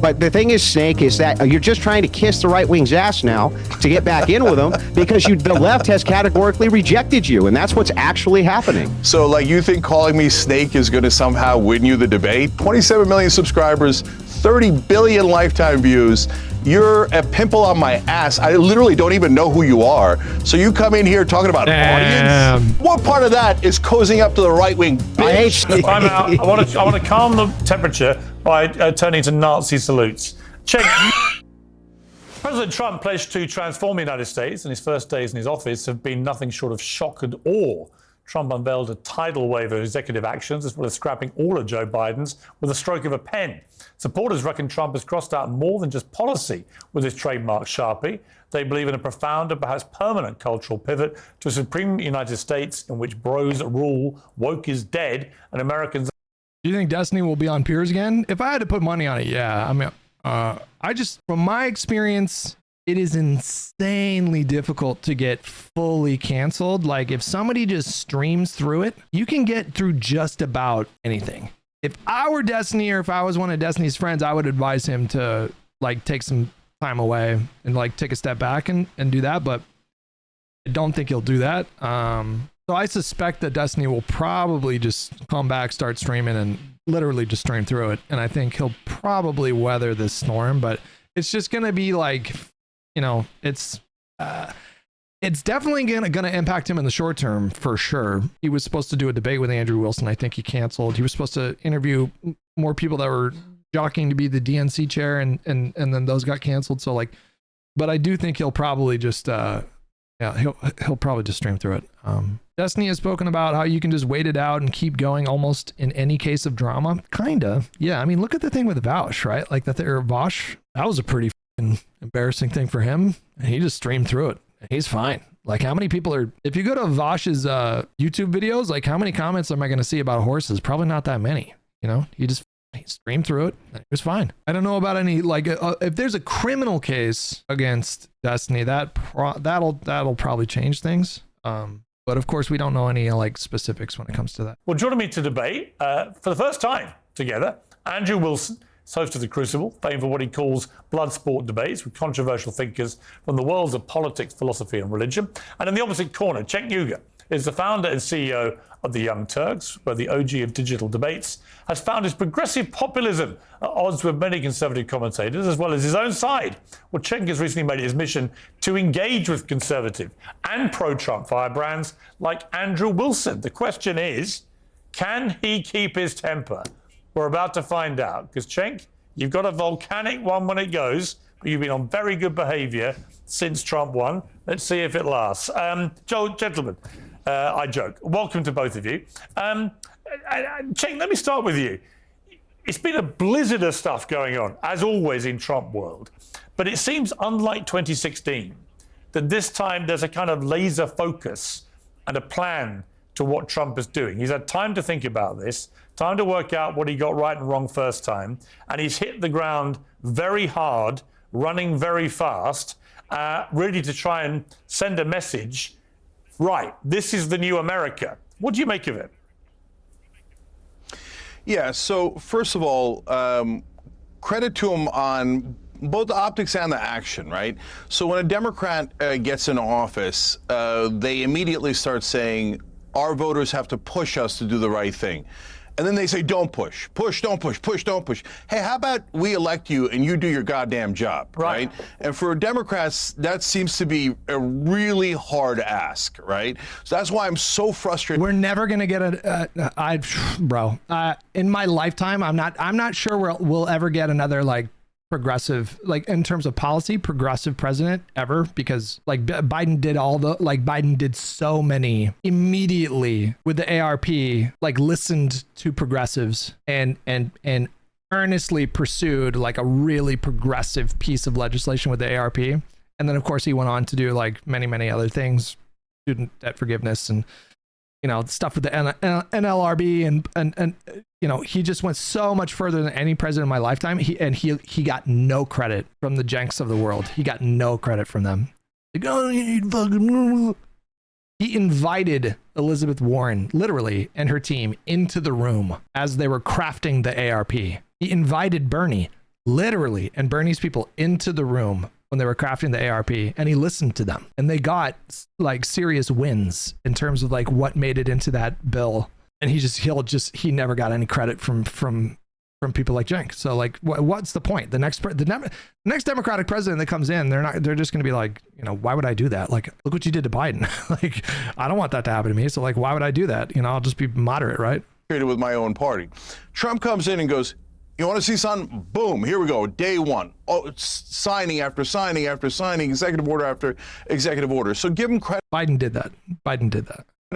But the thing is, Snake, is that you're just trying to kiss the right wing's ass now to get back in with them because the left has categorically rejected you, and that's what's actually happening. So, like, you think calling me Snake is going to somehow win you the debate? 27 million subscribers, 30 billion lifetime views. You're a pimple on my ass. I literally don't even know who you are. So you come in here talking about audience? What part of that is cozying up to the right wing? I'm out. I want to calm the temperature by turning to Nazi salutes. Check. President Trump pledged to transform the United States, and his first days in his office have been nothing short of shock and awe. Trump unveiled a tidal wave of executive actions, as well as scrapping all of Joe Biden's with a stroke of a pen. Supporters reckon Trump has crossed out more than just policy with his trademark Sharpie. They believe in a profound and perhaps permanent cultural pivot to a supreme United States in which bros rule, woke is dead, and Americans... Do you think Destiny will be on Piers again? If I had to put money on it, yeah. I mean, I just, from my experience, it is insanely difficult to get fully canceled. Like, if somebody just streams through it, you can get through just about anything. If I were Destiny, or if I was one of Destiny's friends, I would advise him to, like, take some time away and, like, take a step back and do that. But I don't think he'll do that. So I suspect that Destiny will probably just come back, start streaming, and literally just stream through it. And I think he'll probably weather this storm, but it's just going to be like, you know, it's definitely going to impact him in the short term for sure. He was supposed to do a debate with Andrew Wilson. I think he canceled. He was supposed to interview more people that were jockeying to be the DNC chair, and then those got canceled. So, like, but I do think he'll probably just he'll probably just stream through it. Destiny has spoken about how you can just wait it out and keep going almost in any case of drama. Kinda. Yeah. I mean, look at the thing with Vaush, right? Like Vaush, that was a pretty embarrassing thing for him. And he just streamed through it. He's fine. Like, how many people are, if you go to Vaush's YouTube videos, like, how many comments am I going to see about horses? Probably not that many. You know, he streamed through it. It was fine. I don't know about any, like, if there's a criminal case against Destiny, that'll probably change things. But of course, we don't know any, like, specifics when it comes to that. Well, joining me to debate for the first time together, Andrew Wilson, host of The Crucible, famed for what he calls blood sport debates with controversial thinkers from the worlds of politics, philosophy, and religion. And in the opposite corner, Cenk Uyger is the founder and CEO of the Young Turks, where the OG of digital debates has found his progressive populism at odds with many conservative commentators, as well as his own side. Well, Cenk has recently made it his mission to engage with conservative and pro-Trump firebrands like Andrew Wilson. The question is, can he keep his temper? We're about to find out, because Cenk, you've got a volcanic one when it goes, but you've been on very good behavior since Trump won. Let's see if it lasts. Gentlemen, I joke. Welcome to both of you. Cenk, let me start with you. It's been a blizzard of stuff going on, as always in Trump world. But it seems, unlike 2016, that this time there's a kind of laser focus and a plan to what Trump is doing. He's had time to think about this, time to work out what he got right and wrong first time, and he's hit the ground very hard, running very fast, really to try and send a message. Right, this is the new America. What do you make of it? Yeah, so first of all, credit to him on both the optics and the action, right? So when a Democrat gets in office, they immediately start saying, our voters have to push us to do the right thing. And then they say, don't push, don't push, don't push. Hey, how about we elect you and you do your goddamn job, right? And for Democrats, that seems to be a really hard ask, right? So that's why I'm so frustrated. We're never going to get in my lifetime, I'm not sure we'll ever get another, like, progressive, like, in terms of policy, progressive president ever, because, like, Biden did so many immediately with the ARP, like, listened to progressives and earnestly pursued, like, a really progressive piece of legislation with the ARP. And then, of course, he went on to do, like, many other things, student debt forgiveness and, you know, stuff with the NLRB and you know, he just went so much further than any president in my lifetime. He got no credit from the Jenks of the world. He got no credit from them. Like, oh, he invited Elizabeth Warren, literally, and her team into the room as they were crafting the ARP. He invited Bernie, literally, and Bernie's people into the room when they were crafting the ARP, and he listened to them, and they got like serious wins in terms of like what made it into that bill. And he never got any credit from people like Cenk. So like, what's the point? The next Democratic president that comes in, they're just going to be like, you know, why would I do that? Like, look what you did to Biden. Like, I don't want that to happen to me. So like, why would I do that? You know, I'll just be moderate, right? With my own party. Trump comes in and goes, you want to see something? Boom, here we go, day one. Oh, it's signing after signing after signing, executive order after executive order. So give him credit. Biden did that.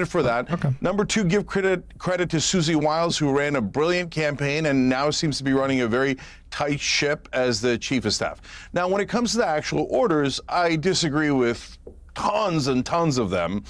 For that. Okay. Number two, give credit to Susie Wiles, who ran a brilliant campaign and now seems to be running a very tight ship as the chief of staff. Now, when it comes to the actual orders, I disagree with tons and tons of them.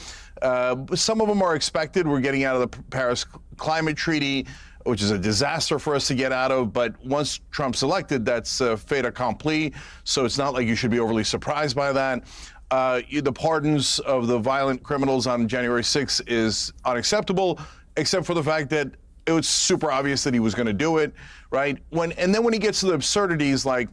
Some of them are expected. We're getting out of the Paris Climate Treaty, which is a disaster for us to get out of. But once Trump's elected, that's fait accompli. So it's not like you should be overly surprised by that. The pardons of the violent criminals on January 6th is unacceptable, except for the fact that it was super obvious that he was going to do it, right? And then when he gets to the absurdities like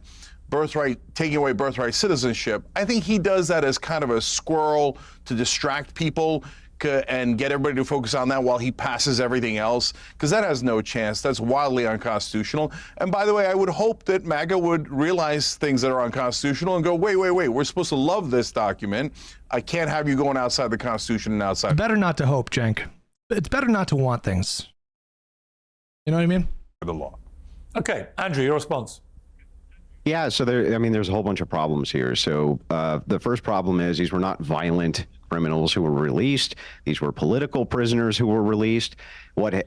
taking away birthright citizenship, I think he does that as kind of a squirrel to distract people and get everybody to focus on that while he passes everything else, because that has no chance. That's wildly unconstitutional. And by the way, I would hope that MAGA would realize things that are unconstitutional and go, wait, we're supposed to love this document. I can't have you going outside the Constitution and outside. Better not to hope, Cenk. It's better not to want things. You know what I mean? The law. Okay, Andrew, your response. Yeah, so there's a whole bunch of problems here. So the first problem is these were not violent criminals who were released. These were political prisoners who were released. If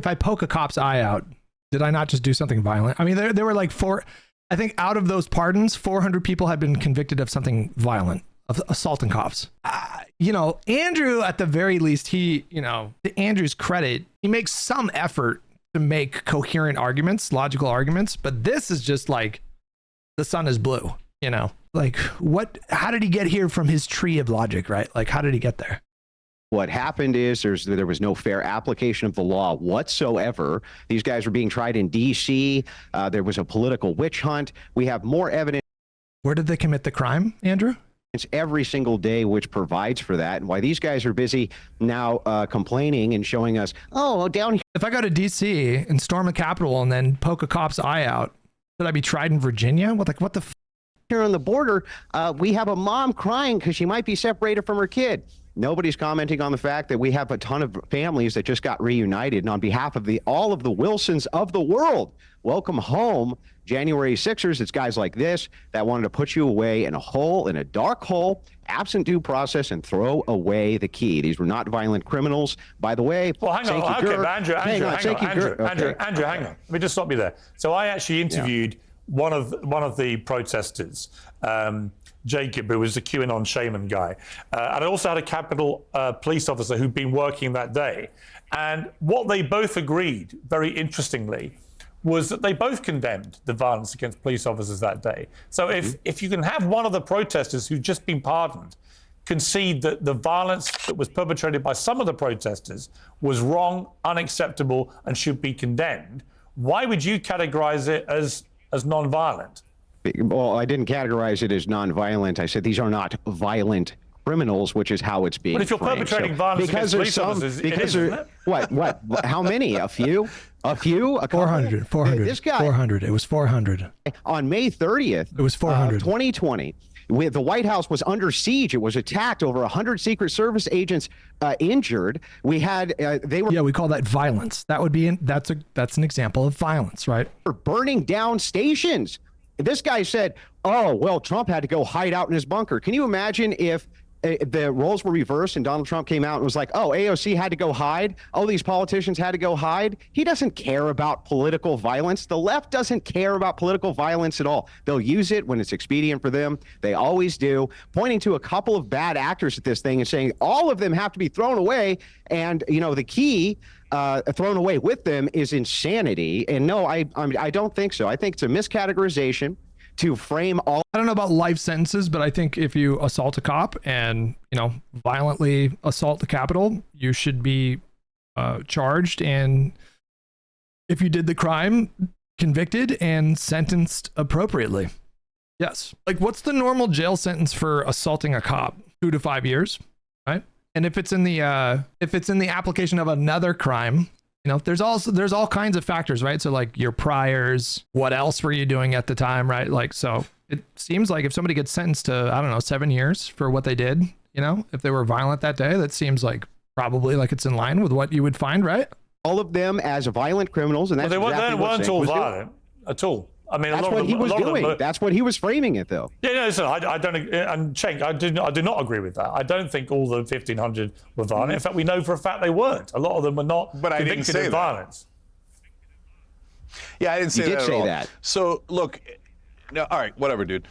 I poke a cop's eye out, did I not just do something violent? I mean, there were like I think out of those pardons, 400 people had been convicted of something violent, of assaulting cops. You know, Andrew, at the very least, to Andrew's credit, he makes some effort to make coherent arguments, logical arguments, but this is just like the sun is blue, you know, like how did he get here from his tree of logic, right? Like, how did he get there? What happened is there was no fair application of the law whatsoever. These guys were being tried in D.C. There was a political witch hunt. We have more evidence. Where did they commit the crime, Andrew? It's every single day, which provides for that. And why these guys are busy now complaining and showing us, oh, down here. If I go to D.C. and storm the Capitol and then poke a cop's eye out, should I be tried in Virginia? What the Here on the border, we have a mom crying because she might be separated from her kid. Nobody's commenting on the fact that we have a ton of families that just got reunited. And on behalf of all of the Wilsons of the world, welcome home, January 6ers. It's guys like this that wanted to put you away in a dark hole, absent due process, and throw away the key. These were not violent criminals. By the way, well, hang on. Okay, but Andrew, hang on. Let me just stop you there. So I actually interviewed one of the protesters, Jacob, who was the QAnon shaman guy. And I also had a Capitol police officer who'd been working that day. And what they both agreed, very interestingly, was that they both condemned the violence against police officers that day. So if you can have one of the protesters who'd just been pardoned concede that the violence that was perpetrated by some of the protesters was wrong, unacceptable, and should be condemned, why would you categorize it as non-violent? Well, I didn't categorize it as non-violent. I said these are not violent criminals, which is how it's being But if you're framed. perpetrating violence against police officers, it is, isn't it? What? How many? A few? A few? 400. This guy. 400. It was 400. On May 30th, it was 400. 2020. The White House was under siege. It was attacked. Over 100 Secret Service agents injured. We had Yeah, we call that violence. That would be that's an example of violence, right? Burning down stations. This guy said, "Oh, well, Trump had to go hide out in his bunker." Can you imagine if the roles were reversed and Donald Trump came out and was like, "Oh, AOC had to go hide. Oh, these politicians had to go hide." He doesn't care about political violence. The left doesn't care about political violence at all. They'll use it when it's expedient for them. They always do. Pointing to a couple of bad actors at this thing and saying all of them have to be thrown away. And, the key thrown away with them is insanity. And no, I don't think so. I think it's a miscategorization to frame all. I don't know about life sentences, but I think if you assault a cop and, violently assault the Capitol, you should be charged. And if you did the crime, convicted and sentenced appropriately. Yes. Like, what's the normal jail sentence for assaulting a cop? 2 to 5 years, right? And if it's in the application of another crime, you know, there's all kinds of factors, right? So like your priors, what else were you doing at the time, right? Like, so it seems like if somebody gets sentenced to, I don't know, 7 years for what they did, you know, if they were violent that day, that seems like probably like it's in line with what you would find, right? All of them as violent criminals, and that's Well, exactly they weren't Cenk all was doing. violent at all. I mean, That's what he was doing. That's what he was framing it, though. Yeah, no, listen, I don't, and Cenk, I do not agree with that. I don't think all the 1,500 were violent. In fact, we know for a fact they weren't. A lot of them were not convicted of violence. Yeah, I didn't say that at all. That. So, look, no, all right, whatever, dude.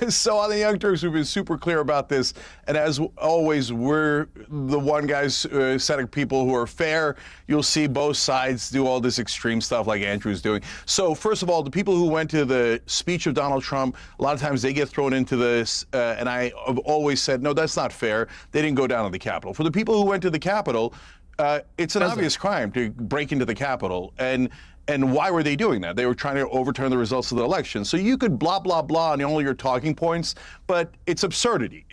So on the Young Turks, we've been super clear about this, and as always, we're the one guys setting people who are fair. You'll see both sides do all this extreme stuff like Andrew's doing. So first of all, the people who went to the speech of Donald Trump, a lot of times they get thrown into this, and I have always said, no, that's not fair. They didn't go down to the Capitol. For the people who went to the Capitol, it's an obvious crime to break into the Capitol, and why were they doing that? They were trying to overturn the results of the election. So you could blah, blah, blah on all your talking points, but it's absurdity.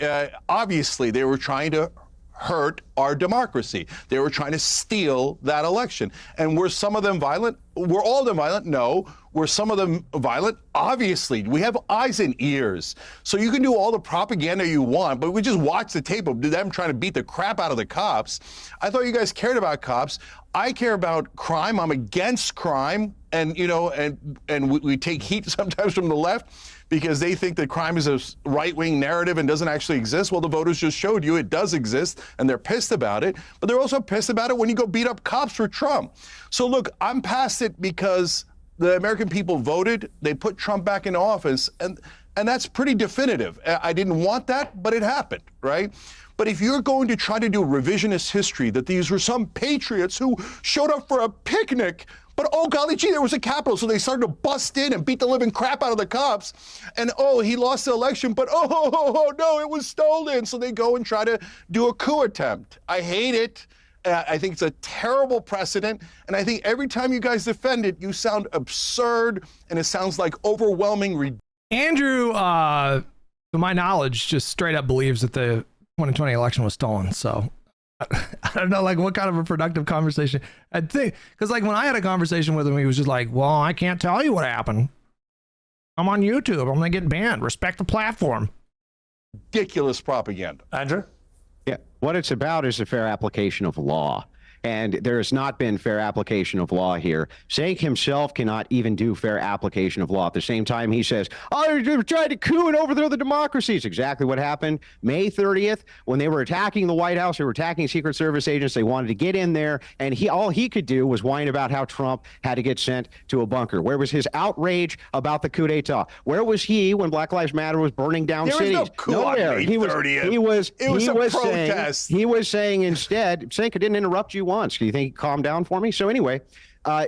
Obviously, they were trying to hurt our democracy. They were trying to steal that election. And were some of them violent? Were all of them violent? No. Were some of them violent? Obviously. We have eyes and ears. So you can do all the propaganda you want, but we just watch the tape of them trying to beat the crap out of the cops. I thought you guys cared about cops. I care about crime. I'm against crime. And, you know, and we take heat sometimes from the left because they think that crime is a right-wing narrative and doesn't actually exist. Well, the voters just showed you it does exist, and they're pissed about it. But they're also pissed about it when you go beat up cops for Trump. So, look, I'm past it because the American people voted. They put Trump back in office, and that's pretty definitive. I didn't want that, but it happened, right? But if you're going to try to do revisionist history, that these were some patriots who showed up for a picnic, but oh golly gee, there was a Capitol, so they started to bust in and beat the living crap out of the cops, and oh, he lost the election, but oh no, it was stolen, so they go and try to do a coup attempt. I hate it. I think it's a terrible precedent, and I think every time you guys defend it, you sound absurd, and it sounds like overwhelming. Andrew, to my knowledge, just straight up believes that the 2020 election was stolen. So I don't know, like, what kind of a productive conversation I'd think, because like when I had a conversation with him, he was just like, well, I can't tell you what happened. I'm on YouTube. I'm gonna get banned. Respect the platform. Ridiculous propaganda. Andrew? Yeah, what it's about is a fair application of law. And there has not been fair application of law here. Cenk himself cannot even do fair application of law. At the same time, he says, oh, they're trying to coup and overthrow the democracy. It's exactly what happened May 30th when they were attacking the White House. They were attacking Secret Service agents. They wanted to get in there. And all he could do was whine about how Trump had to get sent to a bunker. Where was his outrage about the coup d'etat? Where was he when Black Lives Matter was burning down cities? Was no coup Nowhere. On May 30th. It was a protest. He was saying instead, Cenk, I didn't interrupt you once. Do you think he calmed down for me? So anyway,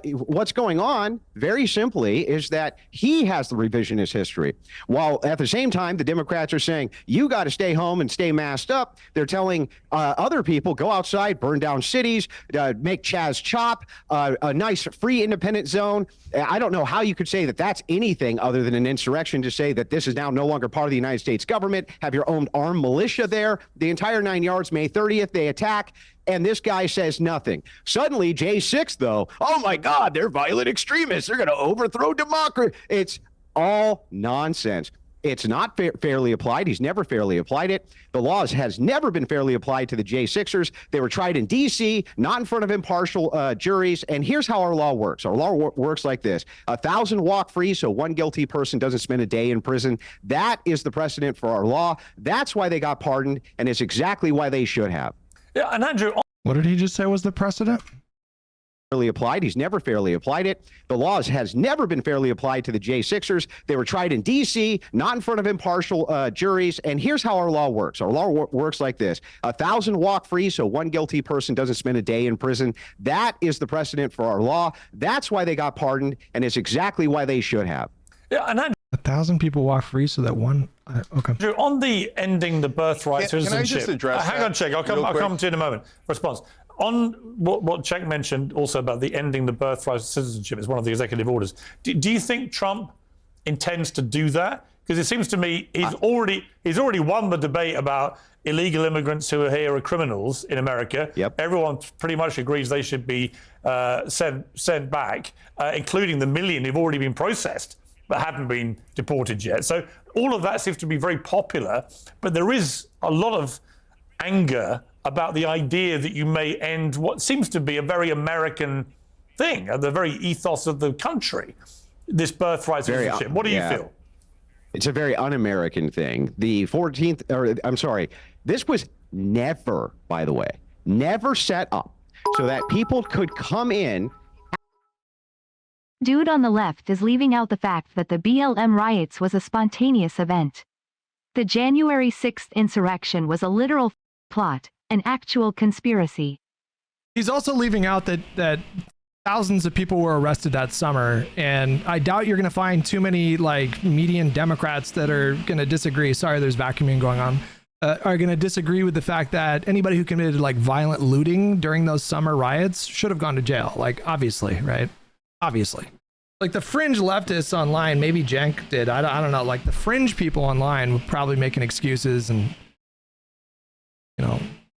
what's going on, very simply, is that he has the revisionist history. While at the same time, the Democrats are saying, you got to stay home and stay masked up. They're telling other people, go outside, burn down cities, make Chaz chop, a nice free independent zone. I don't know how you could say that that's anything other than an insurrection, to say that this is now no longer part of the United States government, have your own armed militia there. The entire 9 yards, May 30th, they attack. And this guy says nothing. Suddenly, J6, though, oh my God, they're violent extremists. They're going to overthrow democracy. It's all nonsense. It's not fairly applied. He's never fairly applied it. The law has never been fairly applied to the J6ers. They were tried in D.C., not in front of impartial juries. And here's how our law works. Our law works like this. 1,000 walk free, so one guilty person doesn't spend a day in prison. That is the precedent for our law. That's why they got pardoned, and it's exactly why they should have. Yeah, and Andrew, what did he just say was the precedent? Fairly applied. He's never fairly applied it. The law has never been fairly applied to the J6ers. They were tried in D.C., not in front of impartial juries. And here's how our law works. Our law works like this. 1,000 walk free, so one guilty person doesn't spend a day in prison. That is the precedent for our law. That's why they got pardoned, and it's exactly why they should have. Yeah, and Andrew, 1,000 people walk free, so that one. Okay. Andrew, on the ending the birthright citizenship. Can I just address hang on, Cenk. I'll come to you in a moment. Response. on what Cenk mentioned also about the ending the birthright of citizenship is one of the executive orders. Do you think Trump intends to do that? Because it seems to me he's already won the debate about illegal immigrants who are here are criminals in America. Yep. Everyone pretty much agrees they should be sent back, including the million who've already been processed but haven't been deported yet. So all of that seems to be very popular, but there is a lot of anger about the idea that you may end what seems to be a very American thing, the very ethos of the country, this birthright citizenship. What do you feel? It's a very un-American thing. The 14th, or I'm sorry, this was never, by the way, never set up so that people could come in. Dude on the left is leaving out the fact that the BLM riots was a spontaneous event. The January 6th insurrection was a literal plot, an actual conspiracy. He's also leaving out that thousands of people were arrested that summer, and I doubt you're going to find too many like median Democrats that are going to disagree. Sorry, there's vacuuming going on. Are going to disagree with the fact that anybody who committed like violent looting during those summer riots should have gone to jail. Like, obviously, right? Obviously. Like the fringe leftists online, maybe Cenk did. I don't know. Like the fringe people online were probably making excuses and,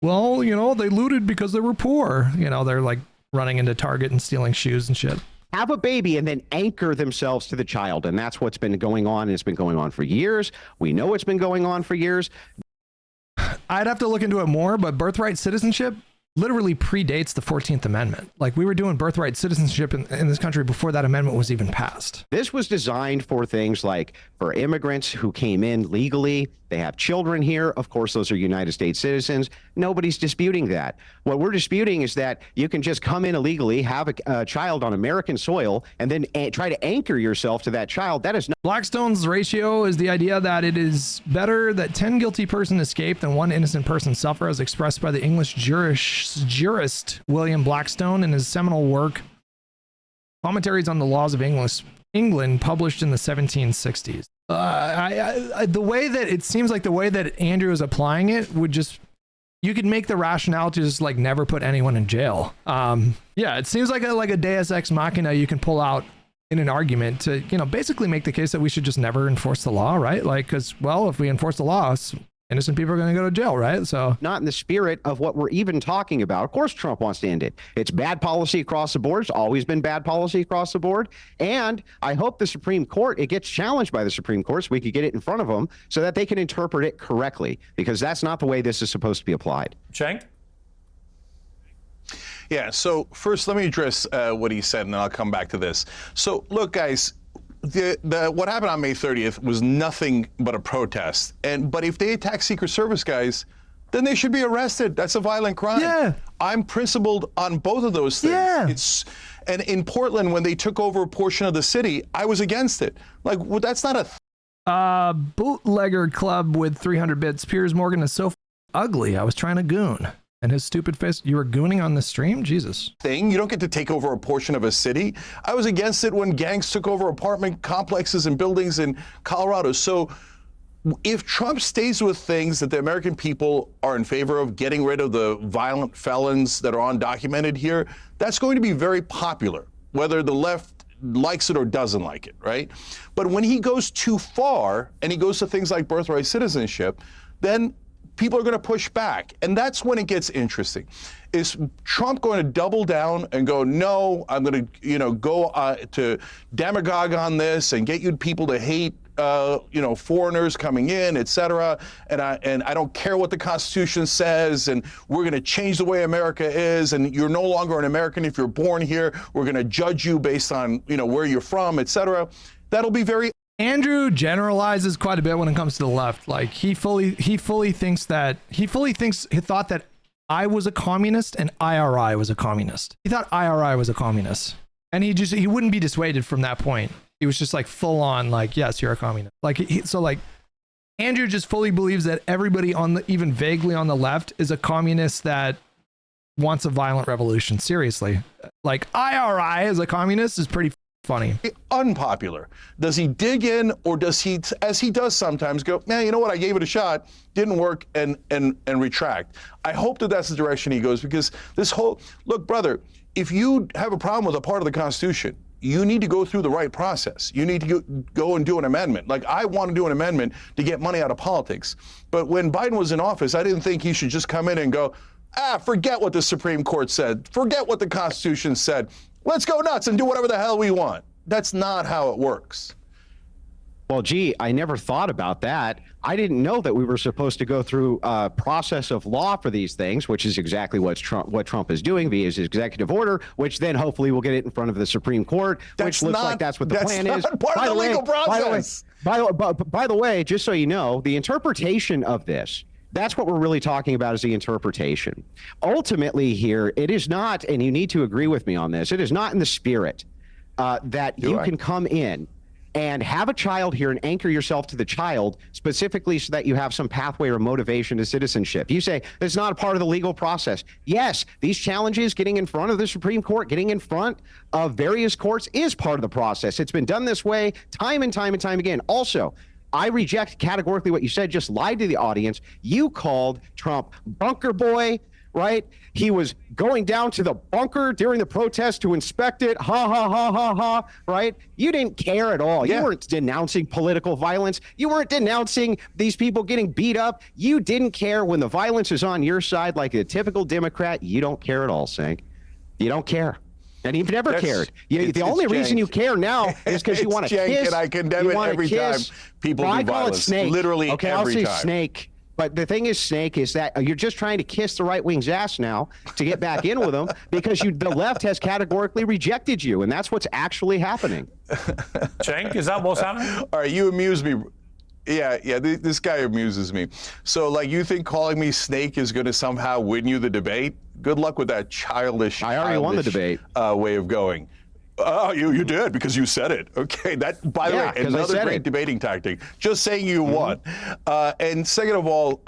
well, they looted because they were poor. They're like running into Target and stealing shoes and shit. Have a baby and then anchor themselves to the child. And that's what's been going on. And it's been going on for years. We know it's been going on for years. I'd have to look into it more, but birthright citizenship literally predates the 14th Amendment. Like we were doing birthright citizenship in this country before that amendment was even passed. This was designed for things like for immigrants who came in legally. They have children here. Of course, those are United States citizens. Nobody's disputing that. What we're disputing is that you can just come in illegally, have a child on American soil, and then try to anchor yourself to that child. That is not. Blackstone's ratio is the idea that it is better that 10 guilty persons escape than one innocent person suffer, as expressed by the English jurist William Blackstone in his seminal work, Commentaries on the Laws of England, published in the 1760s. The way that it seems like the way that Andrew is applying it would just, you could make the rationale to just like never put anyone in jail. Yeah, it seems like a Deus Ex Machina you can pull out in an argument to, basically make the case that we should just never enforce the law, right? Like, because, well, if we enforce the law, innocent people are going to go to jail, right? So not in the spirit of what we're even talking about. Of course, Trump wants to end it. It's bad policy across the board. It's always been bad policy across the board. And I hope the Supreme Court, it gets challenged by the Supreme Court so we could get it in front of them so that they can interpret it correctly, because that's not the way this is supposed to be applied. Cenk? Yeah, so first let me address what he said, and then I'll come back to this. So look, guys, what happened on May 30th was nothing but a protest. But if they attack Secret Service guys, then they should be arrested. That's a violent crime. Yeah. I'm principled on both of those things. Yeah. And in Portland, when they took over a portion of the city, I was against it. Like, well, that's not a bootlegger club with 300 bits. Piers Morgan is so ugly. I was trying to goon. And his stupid face. You were gooning on the stream? Jesus. Thing. You don't get to take over a portion of a city. I was against it when gangs took over apartment complexes and buildings in Colorado. So if Trump stays with things that the American people are in favor of, getting rid of the violent felons that are undocumented here, that's going to be very popular, whether the left likes it or doesn't like it, right? But when he goes too far and he goes to things like birthright citizenship, then people are going to push back. And that's when it gets interesting. Is Trump going to double down and go, no, I'm going to, go to demagogue on this and get you people to hate, foreigners coming in, et cetera. And I don't care what the Constitution says. And we're going to change the way America is. And you're no longer an American if you're born here. We're going to judge you based on, where you're from, et cetera. That'll be very. Andrew generalizes quite a bit when it comes to the left. Like he fully thought that I was a communist and IRI was a communist. He thought IRI was a communist, and he wouldn't be dissuaded from that point. He was just like full on like, yes, you're a communist. Like Andrew just fully believes that everybody even vaguely on the left is a communist that wants a violent revolution. Seriously, like IRI as a communist is pretty funny. Unpopular. Does he dig in, or does he, as he does sometimes, go, man, you know what? I gave it a shot, didn't work, and retract? I hope that that's the direction he goes, because this whole, look, brother, if you have a problem with a part of the Constitution, you need to go through the right process. You need to go and do an amendment. Like, I want to do an amendment to get money out of politics. But when Biden was in office, I didn't think he should just come in and go, forget what the Supreme Court said. Forget what the Constitution said. Let's go nuts and do whatever the hell we want. That's not how it works. Well, gee, I never thought about that. I didn't know that we were supposed to go through a process of law for these things, which is exactly what Trump is doing via his executive order, which then hopefully will get it in front of the Supreme Court, which looks like that's what the plan is. That's part of the legal process. By the way, just so you know, the interpretation of this, that's what we're really talking about, is the interpretation. Ultimately here, it is not, and you need to agree with me on this, it is not in the spirit that you can come in and have a child here and anchor yourself to the child specifically so that you have some pathway or motivation to citizenship. You say it's not a part of the legal process. Yes, these challenges, getting in front of the Supreme Court, getting in front of various courts, is part of the process. It's been done this way time and time and time again. Also, I reject categorically what you said, just lied to the audience. You called Trump bunker boy, right? He was going down to the bunker during the protest to inspect it. Ha, ha, ha, ha, ha, right? You didn't care at all. Yeah. You weren't denouncing political violence. You weren't denouncing these people getting beat up. You didn't care when the violence is on your side like a typical Democrat. You don't care at all, Cenk. You don't care. And you've never cared. The only reason you care now is because you want to kiss. And I condemn it every time people do violence. Literally every time. I'll say snake. But the thing is, Snake, is that you're just trying to kiss the right wing's ass now to get back in with them because the left has categorically rejected you, and that's what's actually happening. Cenk, is that what's happening? All right, you amuse me. Yeah, this guy amuses me. So, like, you think calling me Snake is going to somehow win you the debate? Good luck with that childish. I already won the debate. Way of going. Oh, you did because you said it. Okay, that, by the way, another great debating tactic. Just saying you won. And second of all,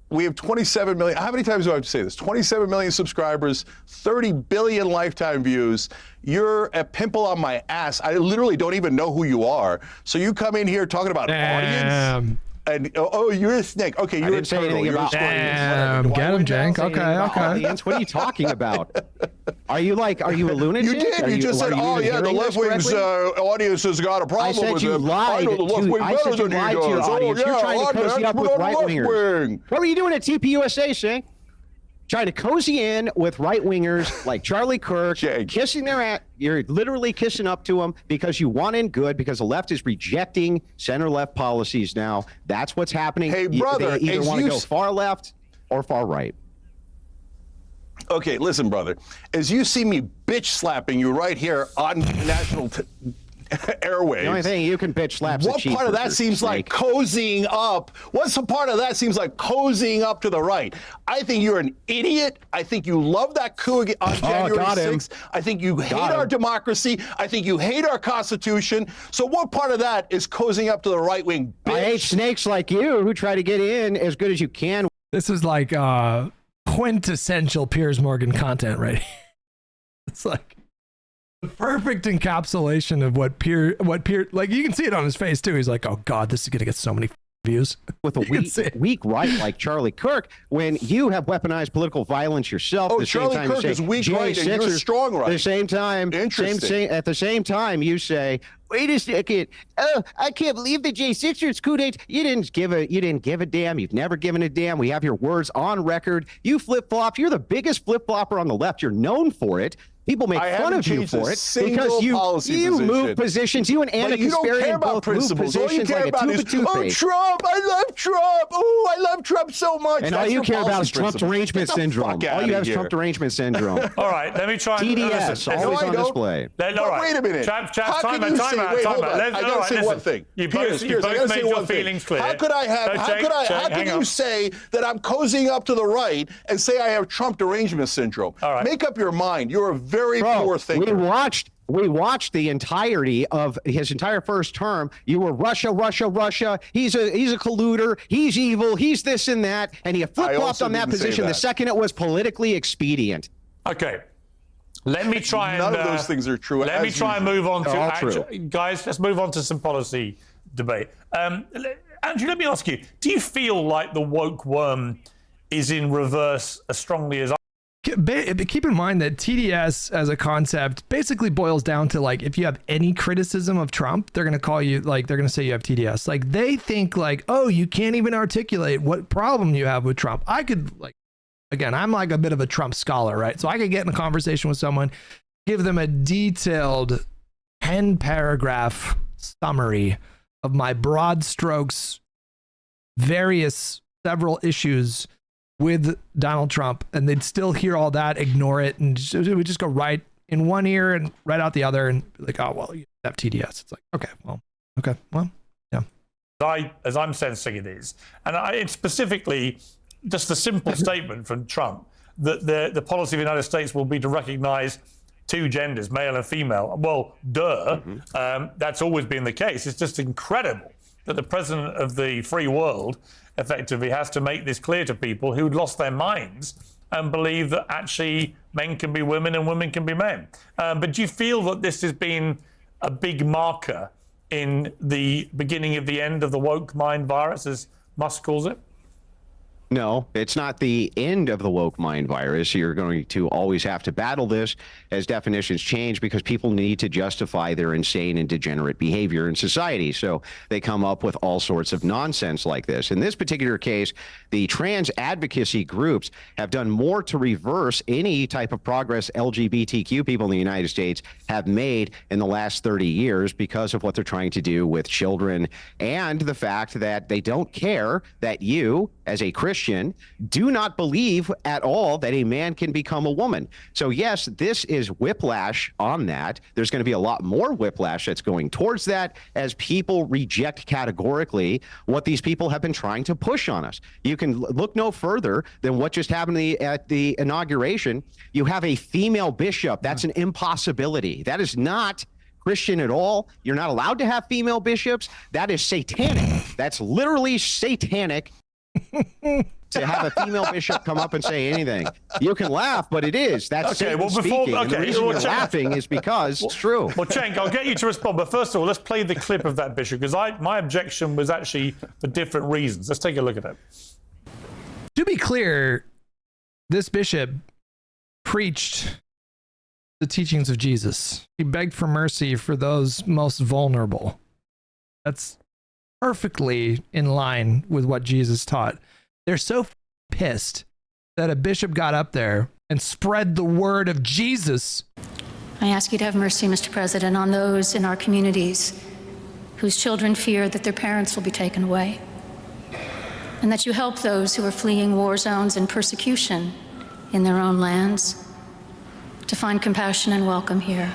we have 27 million. How many times do I have to say this? 27 million subscribers, 30 billion lifetime views. You're a pimple on my ass. I literally don't even know who you are. So you come in here talking about audience. And you're a snake. Okay, you're a turtle. You're a scorpion. Get him, Cenk. Okay. Audience? What are you talking about? Are you a lunatic? You did. You just said, the left wing's audience has got a problem with it. I know the left wing better than he does. You're trying to cozy up with right wingers. What were you doing at TPUSA, Cenk? Trying to cozy in with right-wingers like Charlie Kirk, kissing their ass. You're literally kissing up to them because you want in good, because the left is rejecting center-left policies now. That's what's happening. Hey, brother, they either want to go far left or far right. Okay, listen, brother. As you see me bitch-slapping you right here on national airwaves. The only thing you can bitch slap. What part of that seems like cozying up? What's the part of that seems like cozying up to the right? I think you're an idiot. I think you love that coup on January 6th. I think you hate our democracy. I think you hate our Constitution. So what part of that is cozying up to the right wing? Bitch? I hate snakes like you who try to get in as good as you can. This is like quintessential Piers Morgan content, right? It's like the perfect encapsulation of what Piers, like, you can see it on his face too. He's like, oh God, this is going to get so many views. With a weak right like Charlie Kirk, when you have weaponized political violence yourself. Oh, Charlie Kirk is weak right and you're strong right. At the same time, at the same time, you say, wait a second. Oh, I can't believe the J6ers coup d'etat. You didn't give a damn. You've never given a damn. We have your words on record. You flip-flopped. You're the biggest flip-flopper on the left. You're known for it. People make fun of you for it because you move positions. You and Anna Kasparian both move positions like a tube of toothpaste. Oh, Trump! I love Trump! Oh, I love Trump so much. And all you care about is Trump derangement syndrome. All you have is Trump derangement syndrome. All right, let me try. TDS, always on display. Wait a minute. Time out. I gotta say one thing. Piers, you both made your feelings clear. How can you say that I'm cozying up to the right and say I have Trump derangement syndrome? All right. Make up your mind. You're a very poor thinker. We watched the entirety of his entire first term. You were Russia. He's a colluder. He's evil. He's this and that. And he flip-flopped on that position the second it was politically expedient. Okay. Let me try and None of those things are true. Let me try and move on to They're all true. guys. Let's move on to some policy debate. Andrew, let me ask you: do you feel like the woke worm is in reverse as strongly as? Keep in mind that TDS as a concept basically boils down to, like, if you have any criticism of Trump, they're going to call you, like, they're going to say you have TDS. Like, they think like, oh, you can't even articulate what problem you have with Trump. I could, like, again, I'm like a bit of a Trump scholar, right? So I could get in a conversation with someone, give them a detailed 10-paragraph summary of my broad strokes, several issues with Donald Trump, and they'd still hear all that, ignore it, and it would just go right in one ear and right out the other, and be like, oh, well, you have TDS. It's like, okay, well, yeah. As I'm sensing it is, and it's specifically just a simple statement from Trump that the policy of the United States will be to recognize two genders, male and female. Well, duh, that's always been the case. It's just incredible that the president of the free world effectively has to make this clear to people who'd lost their minds and believe that actually men can be women and women can be men. But do you feel that this has been a big marker in the beginning of the end of the woke mind virus, as Musk calls it? No, it's not the end of the woke mind virus. You're going to always have to battle this as definitions change, because people need to justify their insane and degenerate behavior in society. So they come up with all sorts of nonsense like this. In this particular case, the trans advocacy groups have done more to reverse any type of progress LGBTQ people in the United States have made in the last 30 years because of what they're trying to do with children, and the fact that they don't care that you, as a Christian, do not believe at all that a man can become a woman. So yes, this is whiplash on that. There's going to be a lot more whiplash that's going towards that as people reject categorically what these people have been trying to push on us. You can look no further than what just happened at the inauguration. You have a female bishop. That's an impossibility. That is not Christian at all. You're not allowed to have female bishops. That is satanic. That's literally satanic. To have a female bishop come up and say anything. You can laugh, but it is. That's okay, Satan well, speaking. And the reason you're laughing is because it's true. Well, Cenk, I'll get you to respond, but first of all, let's play the clip of that bishop, because my objection was actually for different reasons. Let's take a look at it. To be clear, this bishop preached the teachings of Jesus. He begged for mercy for those most vulnerable. That's perfectly in line with what Jesus taught. They're so pissed that a bishop got up there and spread the word of Jesus. I ask you to have mercy, Mr. President, on those in our communities whose children fear that their parents will be taken away, and that you help those who are fleeing war zones and persecution in their own lands to find compassion and welcome here.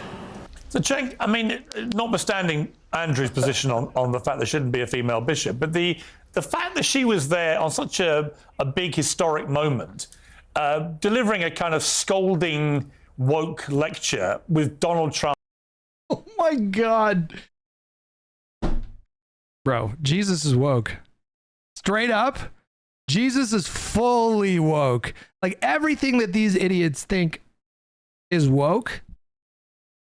So, Cenk, I mean, notwithstanding Andrew's position on the fact there shouldn't be a female bishop, but the fact that she was there on such a big historic moment, delivering a kind of scolding woke lecture with Donald Trump. Oh my God. Bro, Jesus is woke. Straight up, Jesus is fully woke. Like, everything that these idiots think is woke,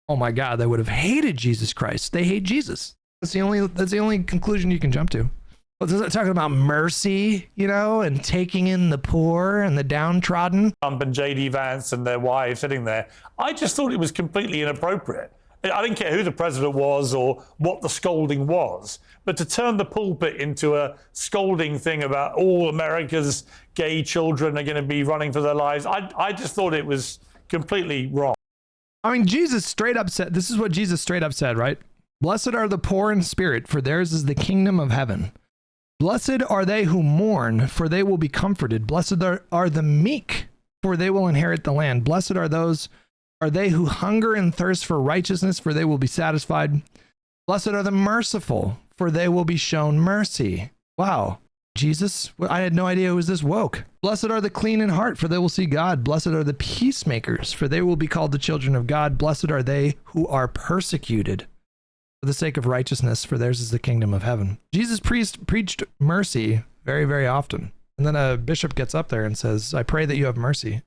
oh my God, they would have hated Jesus Christ. They hate Jesus. That's the only conclusion you can jump to. Well, talking about mercy, you know, and taking in the poor and the downtrodden. Trump and J.D. Vance and their wives sitting there. I just thought it was completely inappropriate. I didn't care who the president was or what the scolding was, but to turn the pulpit into a scolding thing about all America's gay children are going to be running for their lives, I just thought it was completely wrong. I mean, Jesus straight up said, this is what Jesus straight up said, right? Blessed are the poor in spirit, for theirs is the kingdom of heaven. Blessed are they who mourn, for they will be comforted. Blessed are the meek, for they will inherit the land. Blessed are they who hunger and thirst for righteousness, for they will be satisfied. Blessed are the merciful, for they will be shown mercy. Wow. Jesus, I had no idea it was this woke. Blessed are the clean in heart, for they will see God. Blessed are the peacemakers, for they will be called the children of God. Blessed are they who are persecuted for the sake of righteousness, for theirs is the kingdom of heaven. Jesus preached mercy very, very often. And then a bishop gets up there and says, I pray that you have mercy.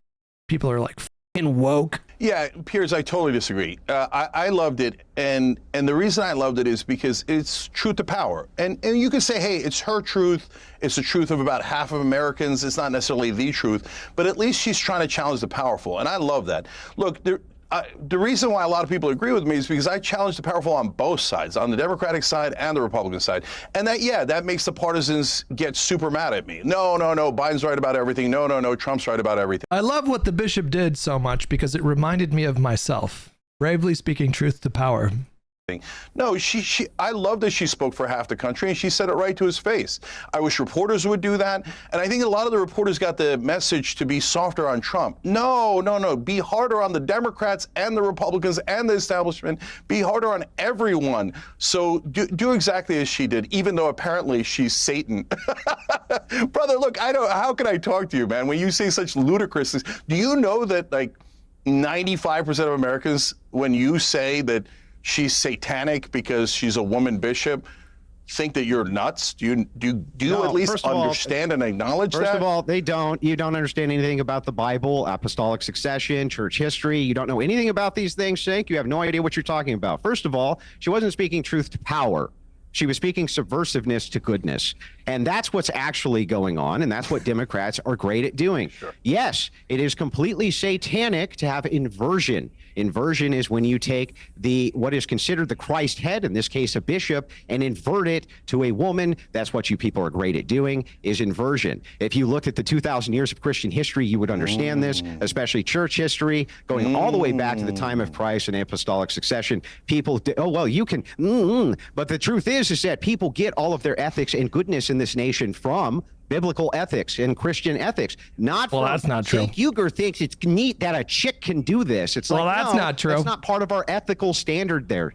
People are like, f***ing woke. Yeah, Piers, I totally disagree. I loved it, and the reason I loved it is because it's truth to power. And you can say, hey, it's her truth. It's the truth of about half of Americans. It's not necessarily the truth, but at least she's trying to challenge the powerful, and I love that. Look, the reason why a lot of people agree with me is because I challenge the powerful on both sides, on the Democratic side and the Republican side. And that makes the partisans get super mad at me. No, Biden's right about everything. No, Trump's right about everything. I love what the bishop did so much because it reminded me of myself, bravely speaking truth to power. No, I love that she spoke for half the country, and she said it right to his face. I wish reporters would do that, and I think a lot of the reporters got the message to be softer on Trump. No, be harder on the Democrats and the Republicans and the establishment. Be harder on everyone. So do exactly as she did, even though apparently she's Satan. Brother, look, how can I talk to you, man, when you say such ludicrous things? Do you know that like 95% of Americans, when you say that she's satanic because she's a woman bishop, think that you're nuts? Do you at least understand and acknowledge that? First of all, they don't. You don't understand anything about the Bible, apostolic succession, church history. You don't know anything about these things, Cenk. You have no idea what you're talking about. First of all, she wasn't speaking truth to power. She was speaking subversiveness to goodness. And that's what's actually going on. And that's what Democrats are great at doing. Sure. Yes, it is completely satanic to have inversion. Inversion is when you take what is considered the Christ head, in this case a bishop, and invert it to a woman. That's what you people are great at doing, is inversion. If you looked at the 2,000 years of Christian history, you would understand this, especially church history, going all the way back to the time of Christ and apostolic succession. People, you can, but the truth is that people get all of their ethics and goodness in this nation from biblical ethics and Christian ethics. That's not true. Cenk Uyger thinks it's neat that a chick can do this. It's that's not true. That's not part of our ethical standard there.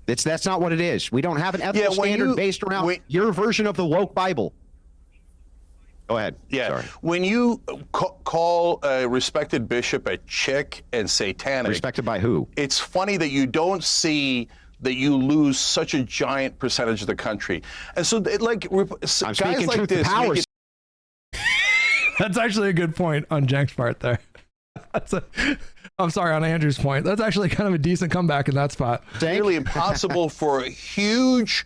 That's not what it is. We don't have an ethical standard based around your version of the woke Bible. Go ahead. Yeah. Sorry. When you call a respected bishop a chick and satanic. Respected by who? It's funny that you don't see that you lose such a giant percentage of the country. And so guys like this. That's actually a good point on Cenk's part there. I'm sorry, on Andrew's point. That's actually kind of a decent comeback in that spot. It's nearly impossible for a huge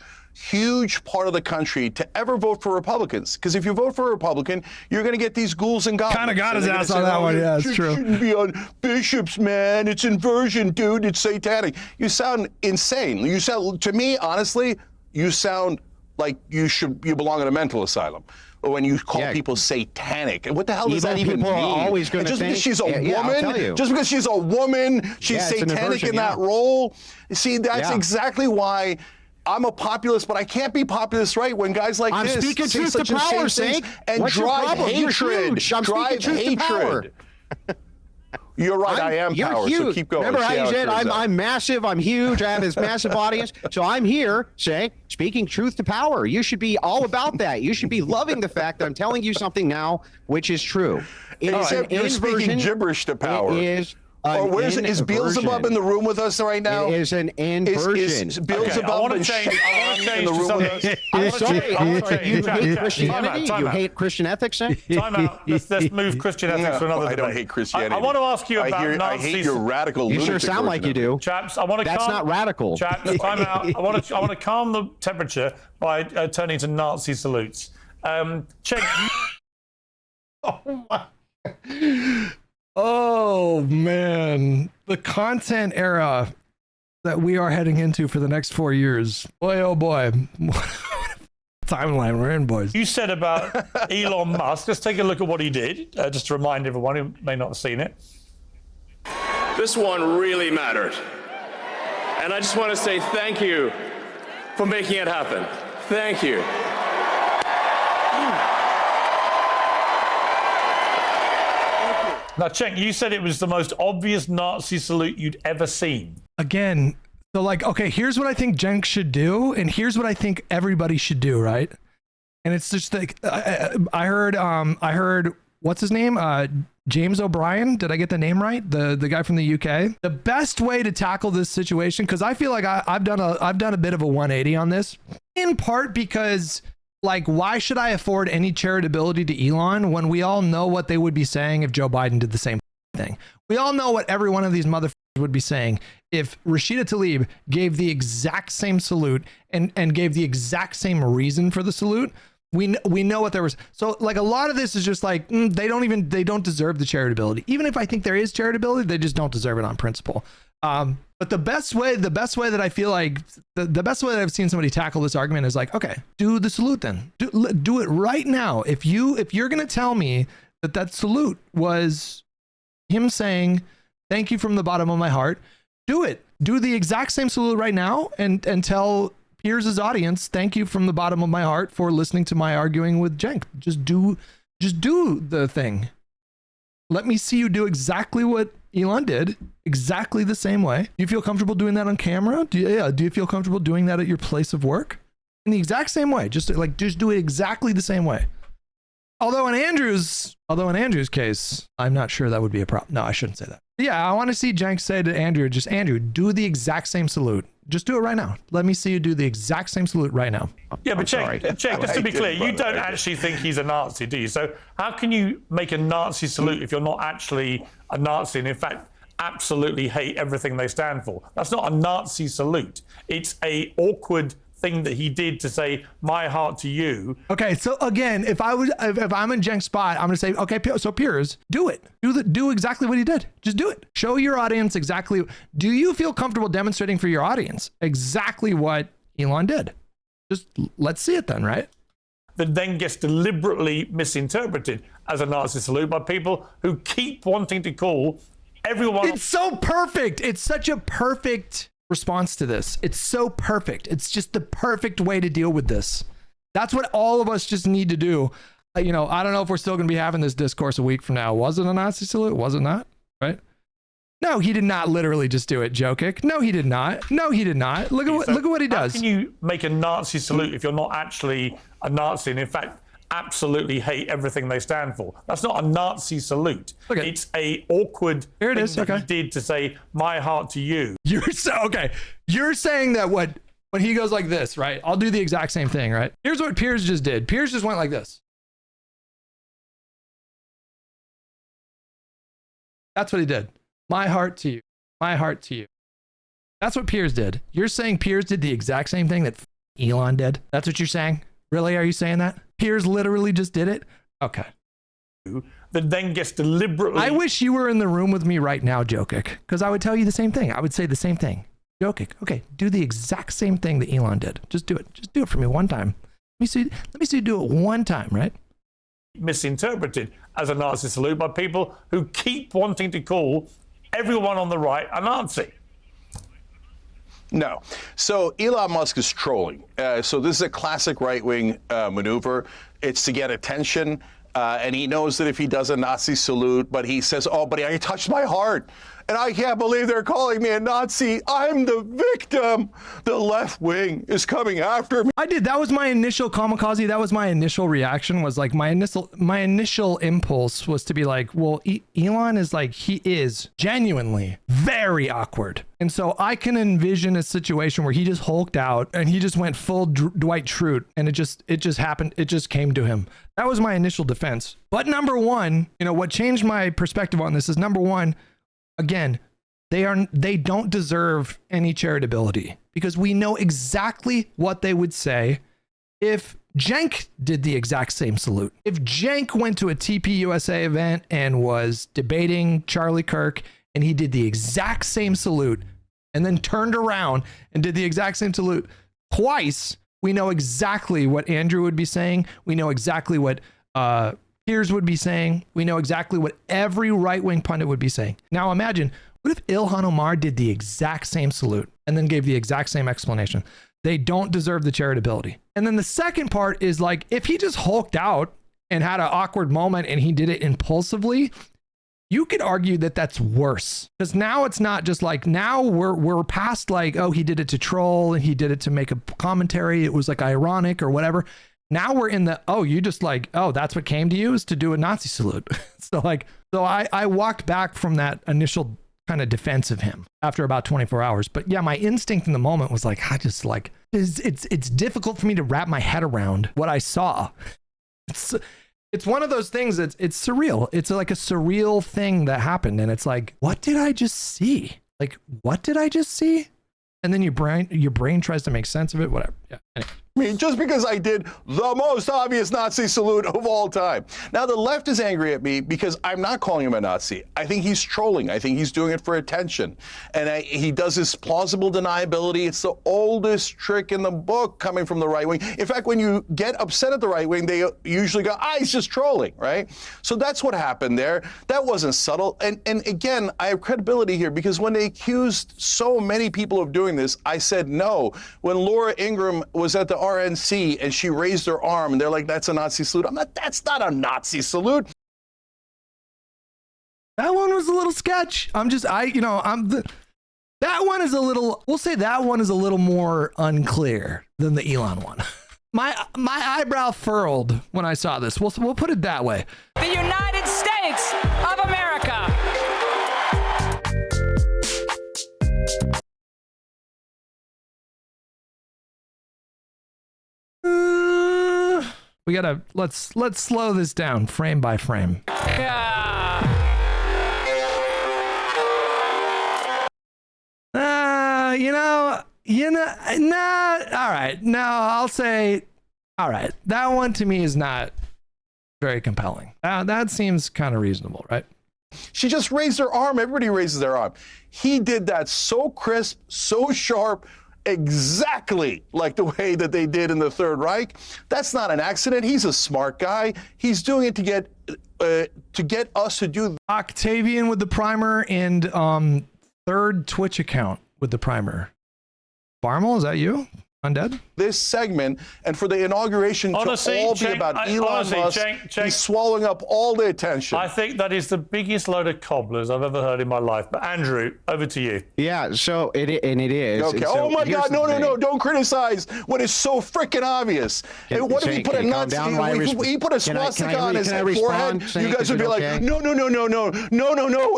part of the country to ever vote for Republicans. Because if you vote for a Republican, you're going to get these ghouls and goblins. Kind of got his ass on that one. Yeah, it's true. Shouldn't be on bishops, man. It's inversion, dude. It's satanic. You sound insane. To me, honestly, you sound like you belong in a mental asylum. When you call people satanic, what the hell does that even mean? Always going to just because she's a woman, just because she's a woman, she's satanic in that role. See, that's exactly why I'm a populist, but I can't be populist, right? When guys like this say truth such to power, things and drive hatred, You're right, I am power, huge. So keep going. Remember how you said, I'm massive, I'm huge, I have this massive audience. So I'm here saying, speaking truth to power. You should be all about that. You should be loving the fact that I'm telling you something now, which is true. Except you're speaking gibberish to power. It is is Beelzebub in the room with us right now? It is an inversion. Is Beelzebub and Shaitan in the room with us? I'm sorry. You hate Christianity? You hate Christian ethics? Time out. Let's move Christian ethics for another debate. I don't hate Christianity. I want to ask you about Nazis. I hate your radical. You sure sound like you do. Chaps, That's not radical. Chaps, time out. I want to calm the temperature by turning to Nazi salutes. Cenk. Oh my. Oh man, the content era that we are heading into for the next 4 years. Boy, oh boy. Timeline we're in, boys. You said about Elon Musk. Let's take a look at what he did, just to remind everyone who may not have seen it. This one really mattered. And I just want to say thank you for making it happen. Thank you. Now, Cenk, you said it was the most obvious Nazi salute you'd ever seen. Again, so okay, here's what I think Cenk should do, and here's what I think everybody should do, right? And it's just like I heard what's his name? James O'Brien. Did I get the name right? The guy from the UK. The best way to tackle this situation, because I feel like I've done a bit of a 180 on this, in part because, like, why should I afford any charitability to Elon when we all know what they would be saying if Joe Biden did the same thing. We all know what every one of these motherfuckers would be saying if Rashida Tlaib gave the exact same salute and gave the exact same reason for the salute. We know what there was. So like a lot of this is just like they don't deserve the charitability. Even if I think there is charitability, they just don't deserve it on principle. But the best way that I feel like the best way that I've seen somebody tackle this argument is like, okay, do the salute then. Do it right now. If you're gonna tell me that salute was him saying thank you from the bottom of my heart, do it. Do the exact same salute right now and tell Piers' audience thank you from the bottom of my heart for listening to my arguing with Cenk. Just do the thing. Let me see you do exactly what Elon did, exactly the same way. Do you feel comfortable doing that on camera? Do you feel comfortable doing that at your place of work? In the exact same way. Just do it exactly the same way. Although in Andrew's case, I'm not sure that would be a problem. No, I shouldn't say that. Yeah, I want to see Cenk say to Andrew, Andrew, do the exact same salute. Just do it right now. Let me see you do the exact same salute right now. Yeah, but Cenk, just to be clear, you don't actually think he's a Nazi, do you? So how can you make a Nazi salute if you're not actually a Nazi and in fact absolutely hate everything they stand for? That's not a Nazi salute. It's a awkward thing that he did to say my heart to you. Okay, so again, if I'm in Cenk's spot, I'm gonna say, okay, so Piers, do it. Do exactly what he did. Just do it. Show your audience exactly. Do you feel comfortable demonstrating for your audience exactly what Elon did? Just let's see it then, right? That then gets deliberately misinterpreted as a Nazi salute by people who keep wanting to call everyone. It's so perfect. It's such a perfect response to this. It's so perfect. It's just the perfect way to deal with this. That's what all of us just need to do. I don't know if we're still going to be having this discourse a week from now. Was it a Nazi salute? Was it not? Right? No, he did not literally just do it, Jokic. No, he did not. No, he did not. Look at what he does. How can you make a Nazi salute if you're not actually a Nazi and in fact absolutely hate everything they stand for? That's not a Nazi salute. It's a awkward Here it is. thing that Okay. he did to say my heart to you. You're saying that when he goes like this, right? I'll do the exact same thing, right? Here's what Piers just did. Piers just went like this. That's what he did. My heart to you. My heart to you. That's what Piers did. You're saying Piers did the exact same thing that Elon did? That's what you're saying? Really? Are you saying that? Piers literally just did it? Okay. That then gets deliberately. I wish you were in the room with me right now, Jokic, because I would tell you the same thing. I would say the same thing. Jokic, okay, do the exact same thing that Elon did. Just do it. Just do it for me one time. Let me see you do it one time, right? Misinterpreted as a Nazi salute by people who keep wanting to call everyone on the right a Nazi. No. So Elon Musk is trolling. So this is a classic right-wing maneuver. It's to get attention. And he knows that if he does a Nazi salute, but he says, oh, but I touched my heart. And I can't believe they're calling me a Nazi. I'm the victim. The left wing is coming after me. I did. That was my initial kamikaze. That was my initial reaction, was like my initial impulse was to be like, well, Elon is like, he is genuinely very awkward. And so I can envision a situation where he just hulked out and he just went full Dwight Schrute and it just happened. It just came to him. That was my initial defense. But number one, what changed my perspective on this is, number one, again, they don't deserve any charitability, because we know exactly what they would say if Cenk did the exact same salute. If Cenk went to a TP USA event and was debating Charlie Kirk and he did the exact same salute and then turned around and did the exact same salute twice, we know exactly what Andrew would be saying. We know exactly what Piers would be saying. We know exactly what every right-wing pundit would be saying. Now imagine, what if Ilhan Omar did the exact same salute and then gave the exact same explanation? They don't deserve the charitability. And then the second part is like, if he just hulked out and had an awkward moment and he did it impulsively, you could argue that that's worse, because now it's not just like, now we're past like, oh, he did it to troll and he did it to make a commentary. It was like ironic or whatever. Now we're in the, oh, you just like, oh, that's what came to you, is to do a Nazi salute. So I walked back from that initial kind of defense of him after about 24 hours. But yeah, my instinct in the moment was like, I just like, it's difficult for me to wrap my head around what I saw. it's one of those things that's it's surreal. It's like a surreal thing that happened, and it's like, what did I just see? Like, what did I just see? And then your brain tries to make sense of it. Whatever. Yeah. Anyway. I mean, just because I did the most obvious Nazi salute of all time. Now, the left is angry at me because I'm not calling him a Nazi. I think he's trolling. I think he's doing it for attention. And he does this plausible deniability. It's the oldest trick in the book coming from the right wing. In fact, when you get upset at the right wing, they usually go, he's just trolling, right? So that's what happened there. That wasn't subtle. And again, I have credibility here because when they accused so many people of doing this, I said no. When Laura Ingraham was at the RNC and she raised her arm and they're like, that's a Nazi salute. I'm not, that's not a Nazi salute. That one was a little sketch. That one is a little, we'll say that one is a little more unclear than the Elon one. My eyebrow furled when I saw this. We'll put it that way. The United States of America. We gotta let's slow this down frame by frame. All right. No, I'll say, all right. That one to me is not very compelling. That seems kind of reasonable, right? She just raised her arm. Everybody raises their arm. He did that so crisp, so sharp, exactly like the way that they did in the Third Reich. That's not an accident. He's a smart guy. He's doing it to get us to do. Octavian with the primer and third Twitch account with the primer. Barmal, is that you? Undead? This segment, and for the inauguration honestly, to all be Cenk, about Elon Musk, Cenk, he's swallowing up all the attention. I think that is the biggest load of cobblers I've ever heard in my life. But Andrew, over to you. Yeah, so it is. Okay. So oh my God! No! Don't criticize what is so freaking obvious. And what if he put a Nazi? He put a swastika on his forehead. You guys would be like, no!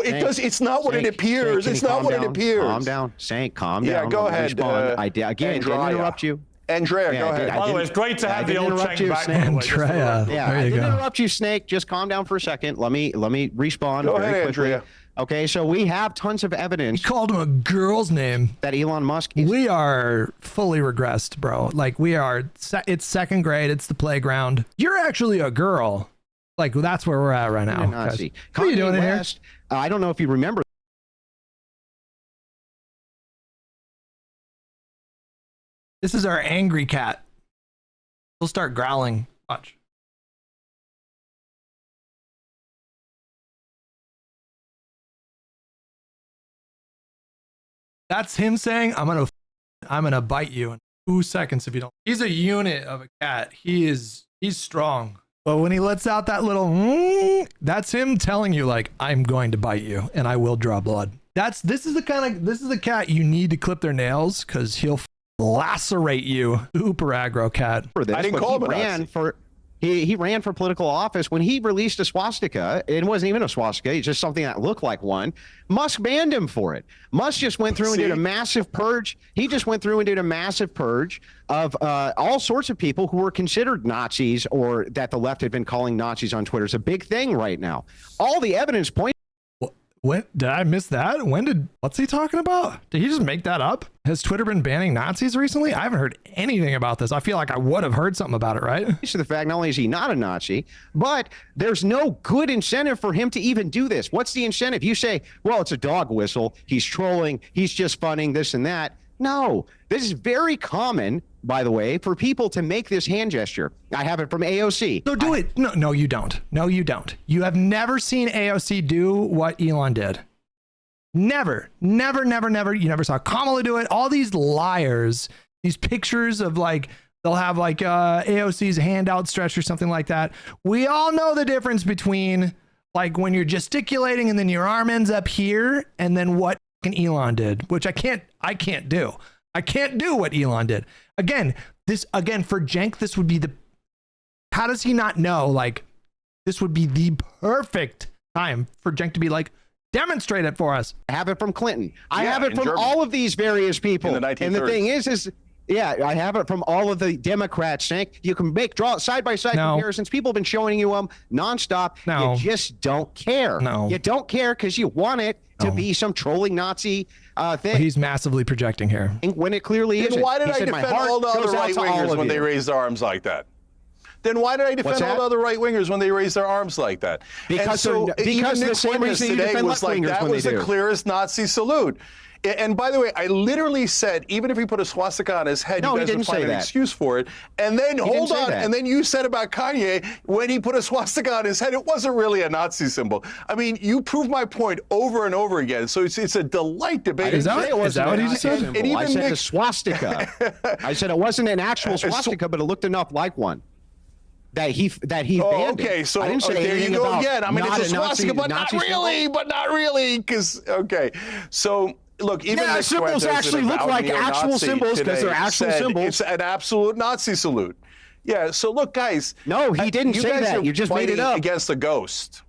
It does. It's not what it appears. It's not what it appears. Calm down, Cenk. Calm down. Yeah, go ahead. I didn't interrupt you. Andrea, go ahead. By the way, it's great to have the old Cenk back. Andrea. Yeah, I didn't interrupt you, Snake. Just calm down for a second. Let me respawn Go very ahead, quickly. Andrea. Okay, so we have tons of evidence. You called him a girl's name. That Elon Musk is. We are fully regressed, bro. Like we are. It's second grade. It's the playground. You're actually a girl. Like that's where we're at right now. Nazi. What are you doing in here? I don't know if you remember. This is our angry cat. We'll start growling. Watch. That's him saying, I'm gonna bite you in 2 seconds if you don't. He's a unit of a cat. He's strong. But when he lets out that little, that's him telling you like, I'm going to bite you and I will draw blood. This is the cat you need to clip their nails because he'll lacerate you. Super aggro cat. For this, I didn't call him he ran for political office. When he released a swastika, it wasn't even a swastika, it's just something that looked like one. Musk banned him for it. Musk just went through and did a massive purge. He just went through and did a massive purge of all sorts of people who were considered Nazis or that the left had been calling Nazis on Twitter. It's a big thing right now. All the evidence points. When did I miss that? What's he talking about? Did he just make that up? Has Twitter been banning Nazis recently? I haven't heard anything about this. I feel like I would have heard something about it, right? To the fact, not only is he not a Nazi, but there's no good incentive for him to even do this. What's the incentive? You say, well, it's a dog whistle. He's trolling. He's just funning this and that. No, this is very common, by the way, for people to make this hand gesture. I have it from AOC. So do it. No, you don't. No, you don't. You have never seen AOC do what Elon did. Never. You never saw Kamala do it. All these liars, these pictures of like, they'll have like AOC's hand outstretched or something like that. We all know the difference between like when you're gesticulating and then your arm ends up here and then what Elon did, which I can't do. I can't do what Elon did. Again, for Cenk, this would be how does he not know? Like, this would be the perfect time for Cenk to be like, demonstrate it for us. I have it from Clinton. I have it from all of these various people. In the 1930s. And the thing is Yeah, I have it from all of the Democrats, Cenk. You can draw side-by-side comparisons. People have been showing you them nonstop. No. You just don't care. No. You don't care because you want it to be some trolling Nazi thing. He's massively projecting here. When it clearly isn't. Why did He I said, "My defend heart all the other goes out to all right-wingers of when you." they raised their arms like that? Then why did I defend all the other right-wingers when they raised their arms like that? Because even the Nick same Fuentes reason you today defend was like, left-wingers that when they was the do. clearest Nazi salute. And by the way, I literally said, even if he put a swastika on his head, No, you he guys didn't would find say an that. excuse for it. And then, hold say on, that. and then you said about Kanye, when he put a swastika on his head, it wasn't really a Nazi symbol. I mean, you proved my point over and over again. So it's a delight debating. Is that what he just said? And even I said a swastika. I said it wasn't an actual swastika, but it looked enough like one. That he banned it. Okay, so I didn't say there you anything go about again. I mean, not it's a swastika, but Nazi not really, because, okay. So, look, even Yeah, Nick symbols Fuentes, actually an look avowed like actual neo-Nazi symbols because they're today actual said symbols. It's an absolute Nazi salute. Yeah, so look, guys. No, he didn't say guys that. are You just made it fighting up. against a ghost.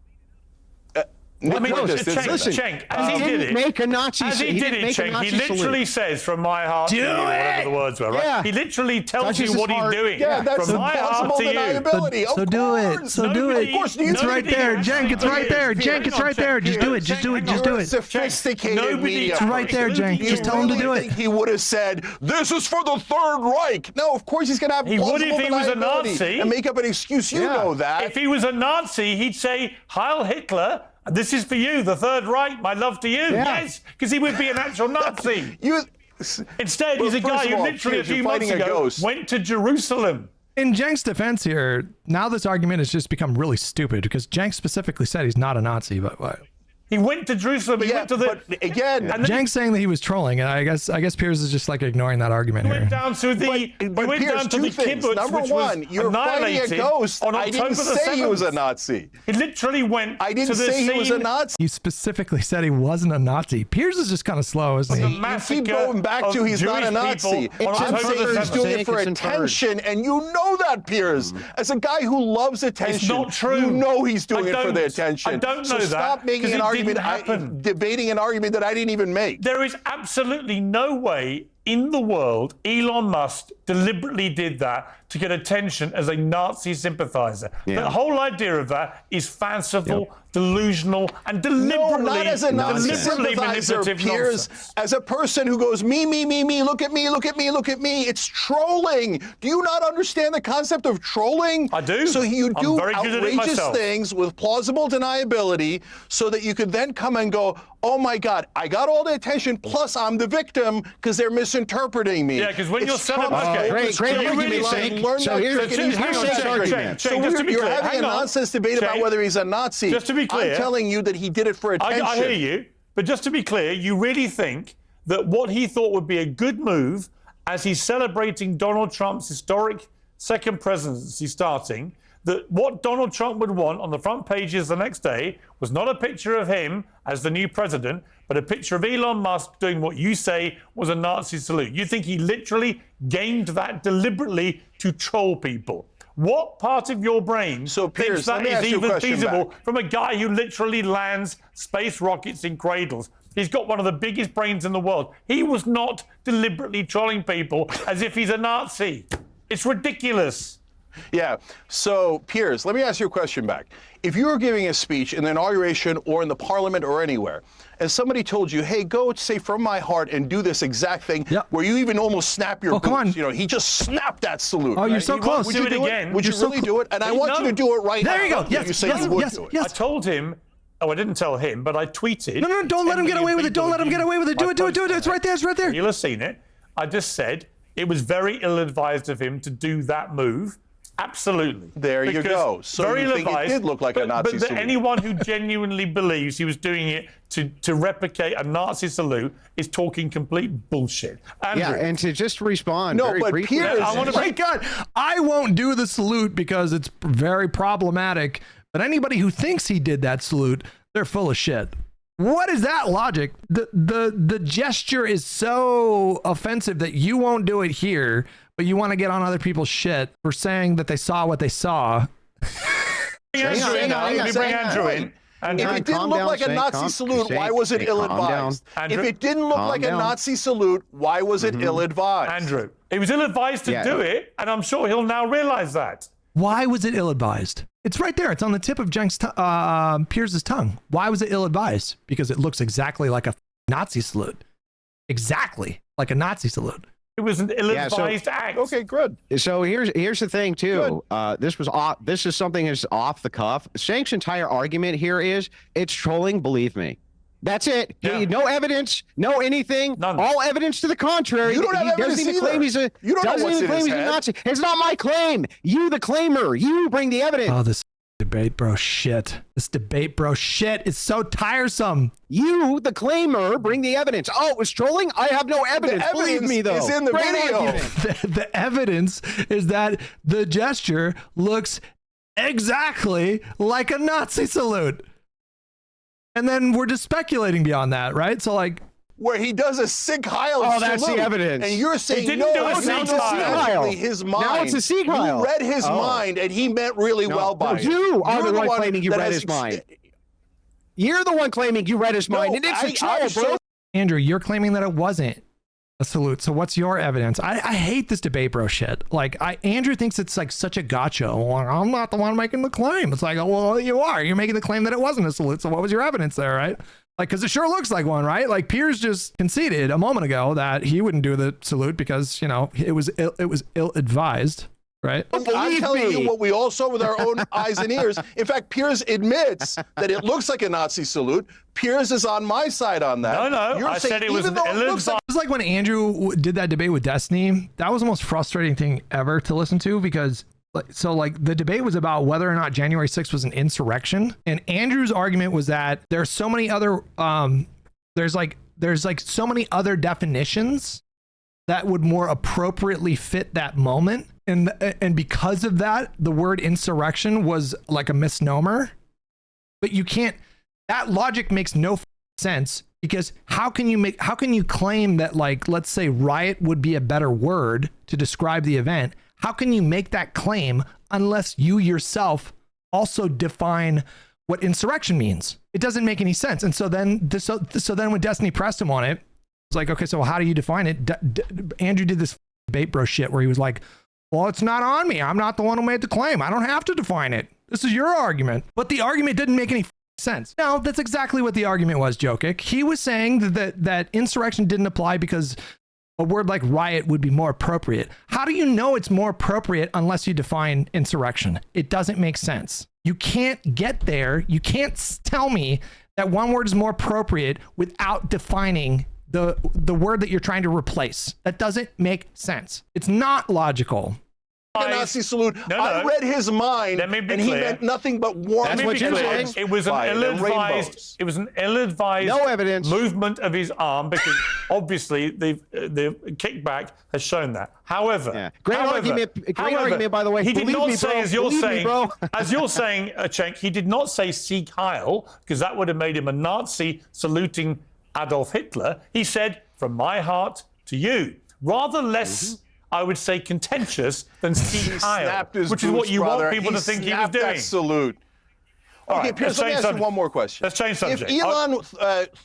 I mean, Fuentes didn't Cenk, say that. Cenk, He as he did didn't it, make a Nazi. as he did it, didn't make a Cenk, he Nazi literally salute. says, "From my heart to you," whatever the words were, right? Yeah. He literally tells Touches you his what he's heart. doing. Yeah, that's From my heart impossible to you. deniability. So of do it. course. So do it. Of course, It's right there, Cenk. It's right there. Cenk, it's right there. Just do it. Just do it. Just do You're a it. sophisticated Nobody- media It's right there, person. Cenk. You Just tell him to really do it. think he would have said, "This is for the Third Reich"? No, of course he's going to have He would plausible if he was a deniability Nazi. and make up an excuse. You know that. If he was a Nazi, he'd say, "Heil Hitler, this is for you, the Third Reich, my love to you." Yeah. Yes, because he would be an actual Nazi. Instead, Well, he's a first guy of who all, literally a Piers, few you're months fighting a ago ghost. went to Jerusalem. In Cenk's defense here, now this argument has just become really stupid because Cenk specifically said he's not a Nazi, but what? He went to Jerusalem. He Yeah, went to the. but again, and then Cenk's saying that he was trolling, and I guess Piers is just like ignoring that argument he here. went down to the. but he went Piers, down to two the things. kibbutz, Number which one, was you're fighting a annihilated ghost. on I October didn't the say he was a 7th. Nazi. He literally went. I didn't to the say he was a scene Nazi. He specifically said he wasn't a Nazi. Piers is just kind of slow, isn't The he? You massacre keep going back to of he's not a Jewish Nazi. people on I'm October saying the he's 7th. doing it for It's inferred. attention, and you know that, Piers. As a guy who loves attention, It's not true. you know he's doing I it for the don't- attention. I don't so know that, stop making 'cause an it argument, didn't happen. debating an argument that I didn't even make. There is absolutely no way in the world Elon Musk deliberately did that to get attention as a Nazi sympathizer. Yeah. The whole idea of that is fanciful, delusional, and deliberately, No, not as a Nazi deliberately sympathizer, manipulative Piers. nonsense. As a person who goes, me, look at me, look at me, look at me. It's trolling. Do you not understand the concept of trolling? I do. So you I'm do very good at it outrageous myself. things with plausible deniability so that you could then come and go, oh my God, I got all the attention, plus I'm the victim because they're misinterpreting me. Yeah, because when you're It's selling, Trump's okay, great so you argument, really Cenk. think- Learn So that here's- trick and here's use Cenk's that argument. trick. So Cenk, just to be you're clear, having a hang on. nonsense debate about Cenk, whether he's a Nazi. just to be clear, I'm telling you that he did it for attention. I hear you, but just to be clear, you really think that what he thought would be a good move as he's celebrating Donald Trump's historic second presidency starting, that what Donald Trump would want on the front pages the next day was not a picture of him as the new president, but a picture of Elon Musk doing what you say was a Nazi salute. You think he literally gamed that deliberately to troll people. What part of your brain So, thinks Piers, that let me is ask you a even question feasible back. from a guy who literally lands space rockets in cradles? He's got one of the biggest brains in the world. He was not deliberately trolling people as if he's a Nazi. It's ridiculous. Yeah. So, Piers, let me ask you a question back. If you were giving a speech in the inauguration or in the parliament or anywhere, and somebody told you, hey, go say from my heart and do this exact thing, Yep. where you even almost snap your boots. come on. You know, he just snapped that salute. Oh, you're right? so He close. won't Would do you it do again. it? Would you You're so really do it? And I No. want you to do it right now. There you go. You Yes, say yes, you would yes, do it. yes. I told him, oh, I didn't tell him, but I tweeted. No, don't let him get away with it. Don't let him get away with it. Do it. It's right there. It's right there. You'll have seen it. I just said it was very ill-advised of him to do that move. Absolutely. There you Because go. So very you think it ill-advised, did look like a Nazi but salute. anyone who genuinely believes he was doing it to replicate a Nazi salute is talking complete bullshit. Andrew, Yeah, and to just respond No, very but briefly. Piers- I want to My God, I won't do the salute because it's very problematic. But anybody who thinks he did that salute, they're full of shit. What is that logic? The gesture is so offensive that you won't do it here, but you want to get on other people's shit for saying that they saw what they saw. bring Andrew in. Let me bring Andrew in. Andrew, If it didn't calm look down, like a Cenk, Nazi calm- salute, why Cenk, was it Cenk, calm ill-advised? down. If Andrew, it didn't look calm like down. a Nazi salute, why was it ill-advised? Andrew, He was ill-advised to do it, and I'm sure he'll now realize that. Why was it ill-advised? It's right there. It's on the tip of Piers's tongue. Why was it ill-advised? Because it looks exactly like a Nazi salute. Exactly like a Nazi salute. It was an ill-advised act. Okay, good. So here's the thing too. This is something that's off the cuff. Cenk's entire argument here is it's trolling. Believe me. That's it. Yeah. No evidence, no anything. None. All evidence to the contrary. You don't have He evidence doesn't even either. claim he's a. You don't know doesn't what's even in claim his he's a head. Nazi. It's not my claim. You, the claimer. You bring the evidence. Oh, this debate, bro, shit. This debate, bro, shit. It's so tiresome. You, the claimer, bring the evidence. Oh, it was trolling? I have no evidence. Believe me, though. is in the Great video. argument. The evidence is that the gesture looks exactly like a Nazi salute. And then we're just speculating beyond that, right? So like, Where he does a Sieg Heil Oh, that's the salute. evidence. And you're saying, didn't no, do a it's Sieg not Heil. his mind. Now it's a Sieg Heil. You read his mind, and he meant really well by it. You are You're the one one claiming you that read has his mind. You're the one claiming you read his mind. And it's a troll, bro. Andrew, you're claiming that it wasn't a salute. So what's your evidence? I hate this debate, bro shit. Like, Andrew thinks it's like such a gotcha. Well, I'm not the one making the claim. It's like, well, you are. You're making the claim that it wasn't a salute. So what was your evidence there, right? Like, because it sure looks like one, right? Like, Piers just conceded a moment ago that he wouldn't do the salute because, you know, it was ill-advised, right? I'm Believe telling me. you what we all saw with our own eyes and ears. In fact, Piers admits that it looks like a Nazi salute. Piers is on my side on that. No, You're I saying said it was even an though it looks like It's like when Andrew did that debate with Destiny. That was the most frustrating thing ever to listen to because the debate was about whether or not January 6th was an insurrection. And Andrew's argument was that there's so many other, there's so many other definitions that would more appropriately fit that moment. And because of that, the word insurrection was like a misnomer. But you can't, that logic makes no sense because how can you claim that, like, let's say riot would be a better word to describe the event? How can you make that claim unless you yourself also define what insurrection means? It doesn't make any sense. And so then when Destiny pressed him on it, it's like, okay, so how do you define it? Andrew did this debate bro shit where he was like, well, it's not on me. I'm not the one who made the claim. I don't have to define it. This is your argument. But the argument didn't make any sense. No, that's exactly what the argument was, Jokic. He was saying that insurrection didn't apply because a word like riot would be more appropriate. How do you know it's more appropriate unless you define insurrection? It doesn't make sense. You can't get there. You can't tell me that one word is more appropriate without defining the word that you're trying to replace. That doesn't make sense. It's not logical. a Nazi salute. No. I read his mind, Let me be and he clear. meant nothing but warm. Let me be clear. It was an ill-advised. It was an ill-advised No evidence. movement of his arm because obviously the kickback has shown that. However, Yeah. Great argument, by the way. He did Believe not me, say, bro. as you're Believe me, saying, bro. as you're saying, Cenk, he did not say Sieg Heil because that would have made him a Nazi saluting Adolf Hitler. He said, "From my heart to you," rather less. I would say contentious than Sieg Heil, which is what you want people to think he was doing. That salute. All Okay, right, Piers, let's let me change ask you subject. one more question. Let's change subject. If Elon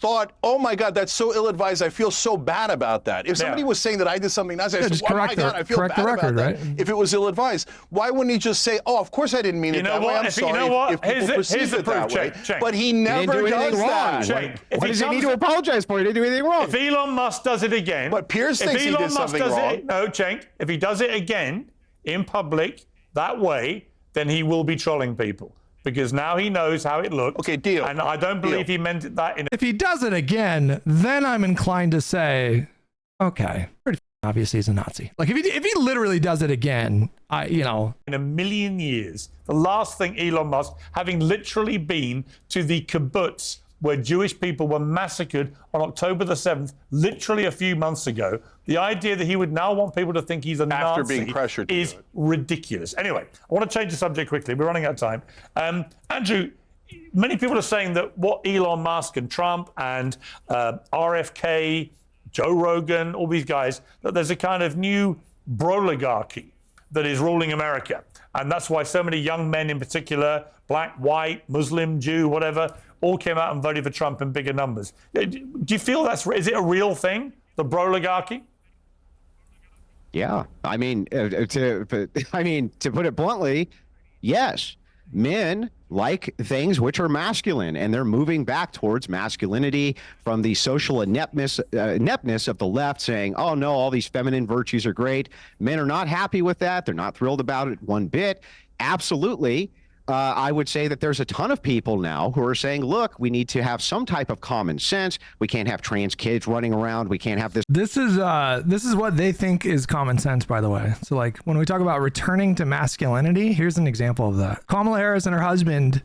thought, oh my God, that's so ill-advised, I feel so bad about that. If somebody was saying that I did something Nazi, I said, just oh my correct the- God, I feel correct bad the record, about that. right? If it was ill-advised, why wouldn't he just say, oh, of course I didn't mean it You know that way, what? I'm If- you sorry know what? if people Here's perceive the it that proof, way. Cenk. But he He never didn't do does anything wrong. that. Cenk, if What he does he need comes- to apologize for? He didn't do anything wrong. If Elon Musk does it again, But Piers thinks he did something wrong. No, Cenk, if he does it again in public that way, then he will be trolling people because now he knows how it looks. Okay, deal. And I don't believe Deal. he meant it that in. If he does it again, then I'm inclined to say, okay, pretty obviously he's a Nazi. Like if he literally does it again, In a million years, the last thing Elon Musk, having literally been to the kibbutz where Jewish people were massacred on October the 7th, literally a few months ago, the idea that he would now want people to think he's a After Nazi being pressured to is do it. ridiculous. Anyway, I want to change the subject quickly. We're running out of time. Andrew, many people are saying that what Elon Musk and Trump and RFK, Joe Rogan, all these guys, that there's a kind of new broligarchy that is ruling America. And that's why so many young men in particular, black, white, Muslim, Jew, whatever, all came out and voted for Trump in bigger numbers. Do you feel is it a real thing, the broligarchy? Yeah, I mean, to put it bluntly, yes, men like things which are masculine, and they're moving back towards masculinity from the social ineptness of the left, saying, "Oh no, all these feminine virtues are great." Men are not happy with that; they're not thrilled about it one bit. Absolutely. I would say that there's a ton of people now who are saying, look, we need to have some type of common sense. We can't have trans kids running around. We can't have this. This is what they think is common sense, by the way. So like when we talk about returning to masculinity, here's an example of that. Kamala Harris and her husband,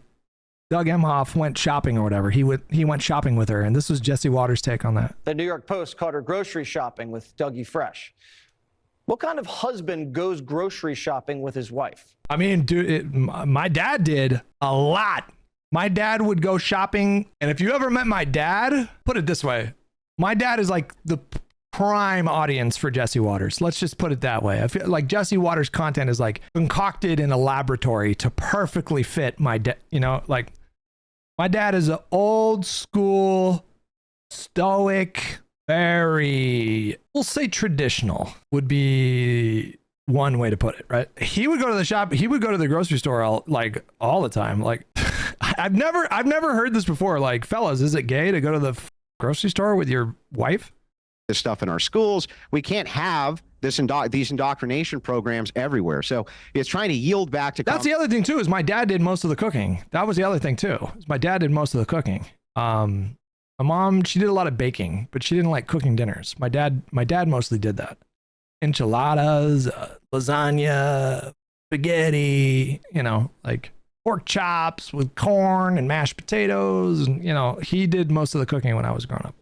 Doug Emhoff, went shopping or whatever. He went shopping with her. And this was Jesse Waters' take on that. The New York Post caught her grocery shopping with Dougie Fresh. What kind of husband goes grocery shopping with his wife? I mean, dude, my dad did a lot. My dad would go shopping. And if you ever met my dad, put it this way. My dad is like the prime audience for Jesse Waters. Let's just put it that way. I feel like Jesse Waters' content is like concocted in a laboratory to perfectly fit my dad. You know, like my dad is an old school, stoic, very, we'll say traditional would be one way to put it, right? He would go to the shop, he would go to the grocery store all the time. Like I've never heard this before. Like, fellas, is it gay to go to the grocery store with your wife? This stuff in our schools. We can't have these indoctrination programs everywhere. So it's trying to yield back to. That's the other thing too, is my dad did most of the cooking. That was the other thing too. Is my dad did most of the cooking. My mom, she did a lot of baking, but she didn't like cooking dinners. My dad mostly did that. Enchiladas, lasagna, spaghetti, you know, like pork chops with corn and mashed potatoes. And, you know, he did most of the cooking when I was growing up.